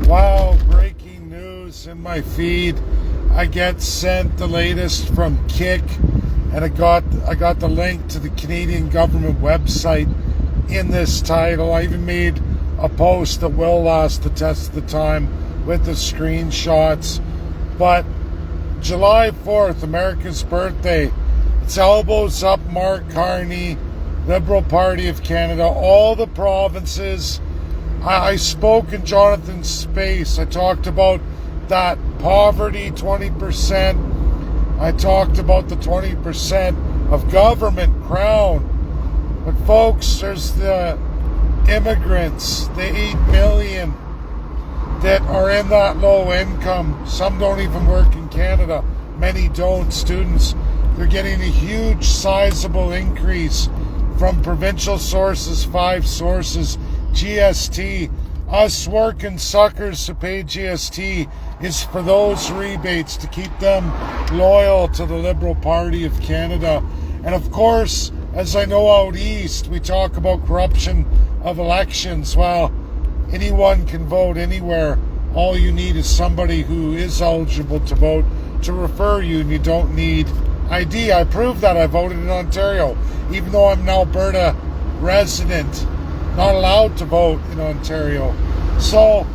Wow, breaking news in my feed. I get sent the latest from Kick, and I got the link to the Canadian government website in this title. I even made a post that will last the test of the time with the screenshots. But July 4th, America's birthday. It's elbows up Mark Carney, Liberal Party of Canada, all the provinces. I spoke in Jonathan's space. I talked about that poverty 20%. I talked about the 20% of government crown. But folks, there's the immigrants, the 8 million that are in that low income. Some don't even work in Canada. Many don't. Students, they're getting a huge, sizable increase from provincial sources, 5 sources. GST, us working suckers who pay GST, is for those rebates to keep them loyal to the Liberal Party of Canada. And of course, as I know out east, we talk about corruption of elections. Well, anyone can vote anywhere. All you need is somebody who is eligible to vote to refer you, and you don't need ID. I proved that. I voted in Ontario, even though I'm an Alberta resident. Not allowed to vote in Ontario. So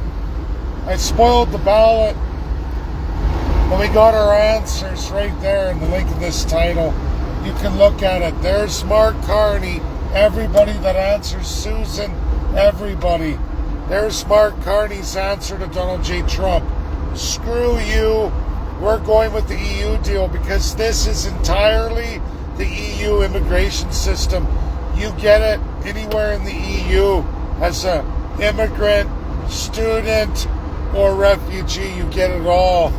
I spoiled the ballot, but we got our answers right there in the link of this title. You can look at it. There's Mark Carney, everybody that answers Susan, everybody. There's Mark Carney's answer to Donald J. Trump. Screw you. We're going with the EU deal because this is entirely the EU immigration system. You get it anywhere in the EU as an immigrant, student, or refugee. You get it all.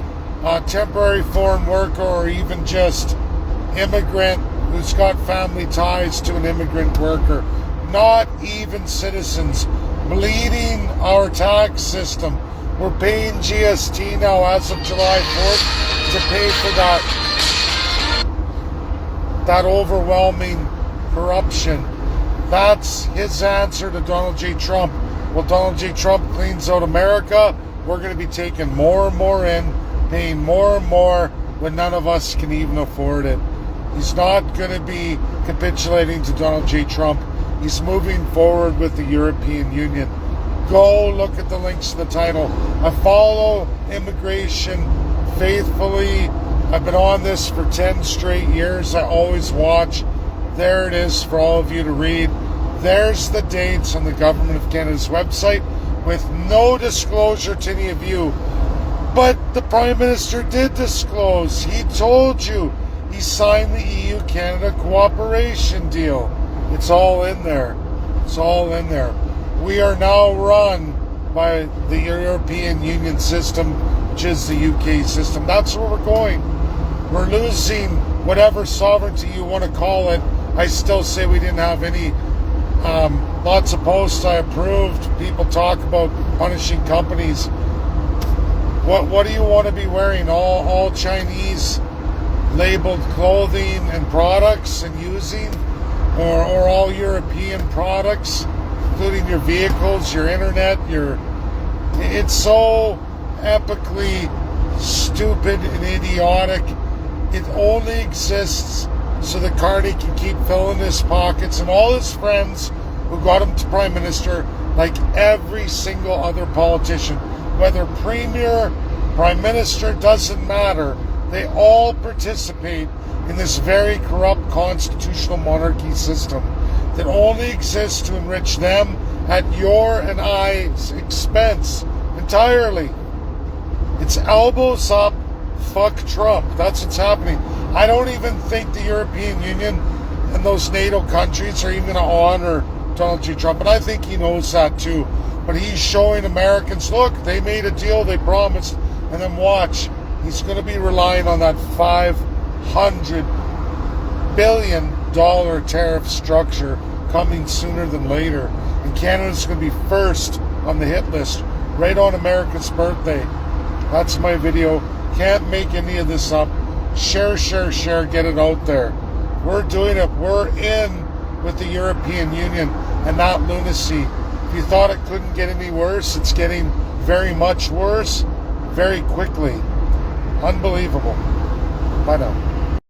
Temporary foreign worker, or even just immigrant who's got family ties to an immigrant worker. Not even citizens. Bleeding our tax system. We're paying GST now as of July 4th to pay for that overwhelming corruption. That's his answer to Donald J. Trump. Well, Donald J. Trump cleans out America. We're going to be taking more and more in, paying more and more when none of us can even afford it. He's not going to be capitulating to Donald J. Trump. He's moving forward with the European Union. Go look at the links to the title. I follow immigration faithfully. I've been on this for 10 straight years. I always watch. There it is for all of you to read. There's the dates on the Government of Canada's website with no disclosure to any of you. But the Prime Minister did disclose. He told you he signed the EU-Canada cooperation deal. It's all in there. It's all in there. We are now run by the European Union system, which is the UK system. That's where we're going. We're losing whatever sovereignty you want to call it. I still say we didn't have any. Lots of posts I approved. People talk about punishing companies. What do you want to be wearing? All Chinese labeled clothing and products and using? Or all European products, including your vehicles, your internet, it's so epically stupid and idiotic. It only exists so that Carney can keep filling his pockets, and all his friends who got him to Prime Minister, like every single other politician, whether Premier, Prime Minister, doesn't matter. They all participate in this very corrupt constitutional monarchy system that only exists to enrich them at your and I's expense entirely. It's elbows up, fuck Trump. That's what's happening. I don't even think the European Union and those NATO countries are even going to honor Donald J. Trump. And I think he knows that too. But he's showing Americans, look, they made a deal, they promised, and then watch. He's going to be relying on that $500 billion tariff structure coming sooner than later. And Canada's going to be first on the hit list, right on America's birthday. That's my video. Can't make any of this up. Share, get it out there. We're doing it. We're in with the European Union and that lunacy. If you thought it couldn't get any worse, it's getting very much worse very quickly. Unbelievable. Bye now.